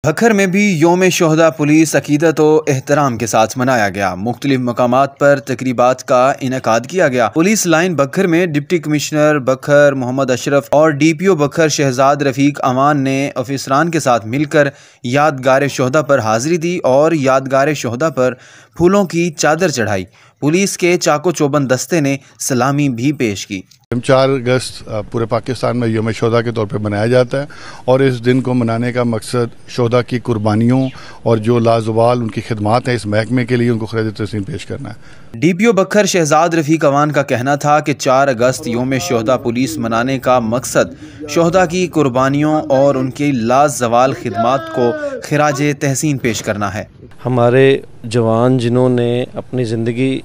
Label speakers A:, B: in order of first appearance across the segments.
A: بکھر میں بھی یوم شہداء پولیس عقیدت و احترام کے ساتھ منایا گیا۔ مختلف مقامات پر تقریبات کا انعقاد کیا گیا۔ پولیس لائن بکھر میں ڈپٹی کمشنر بکھر محمد اشرف اور ڈی پی او بکھر شہزاد رفیق امان نے افسران کے ساتھ مل کر یادگار شہداء پر حاضری دی اور یادگار شہداء پر پھولوں کی چادر چڑھائی۔ پولیس کے چاق و چوبند دستے نے سلامی بھی پیش کی۔
B: 4 اگست پورے پاکستان میں یوم شہداء کے طور پہ منایا جاتا ہے اور اس دن کو منانے کا مقصد شہداء کی قربانیوں اور جو لازوال ان کی خدمات ہیں اس محکمے کے لیے ان کو خراج تحسین پیش کرنا ہے۔
A: ڈی پی او بکھر شہزاد رفیق امان کا کہنا تھا کہ 4 اگست یوم شہداء پولیس منانے کا مقصد شہداء کی قربانیوں اور ان کی لازوال خدمات کو خراج تحسین پیش کرنا ہے۔
C: ہمارے جوان جنہوں نے اپنی زندگی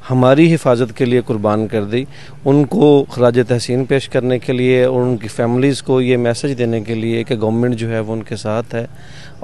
C: ہماری حفاظت کے لیے قربان کر دی، ان کو خراج تحسین پیش کرنے کے لیے اور ان کی فیملیز کو یہ میسج دینے کے لیے کہ گورنمنٹ جو ہے وہ ان کے ساتھ ہے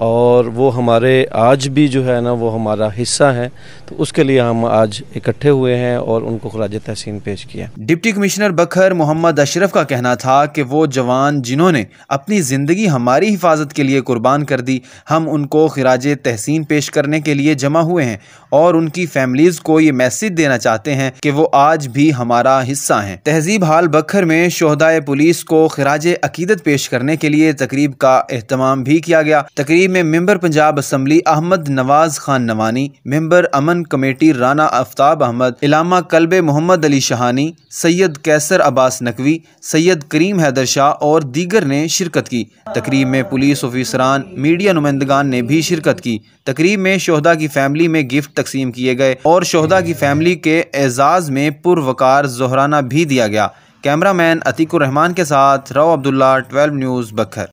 C: اور وہ ہمارے آج بھی جو ہے نا وہ ہمارا حصہ ہے، تو اس کے لیے ہم آج اکٹھے ہوئے ہیں اور ان کو خراج تحسین پیش کیا۔
A: ڈپٹی کمشنر بکھر محمد اشرف کا کہنا تھا کہ وہ جوان جنہوں نے اپنی زندگی ہماری حفاظت کے لیے قربان کر دی، ہم ان کو خراج تحسین پیش کرنے کے لیے جمع ہوئے ہیں اور ان کی فیملیز کو یہ میسج دینا چاہتے ہیں کہ وہ آج بھی ہمارا حصہ ہیں۔ تہذیب ہال بکھر میں شہداء پولیس کو خراج عقیدت پیش کرنے کے لیے تقریب کا اہتمام بھی کیا گیا۔ تقریب میں ممبر پنجاب اسمبلی احمد نواز خان نوانی، ممبر امن کمیٹی رانا آفتاب احمد، علامہ کلب محمد علی شہانی، سید کیسر عباس نقوی، سید کریم حیدر شاہ اور دیگر نے شرکت کی۔ تقریب میں پولیس افسران، میڈیا نمائندگان نے بھی شرکت کی۔ تقریب میں شہداء کی فیملی میں گفٹ تقسیم کیے گئے اور شہداء کی فیملی کے اعزاز میں پروقار ظہرانہ بھی دیا گیا۔ کیمرہ مین عتیق الرحمان کے ساتھ رو عبداللہ، 12 نیوز بکھر۔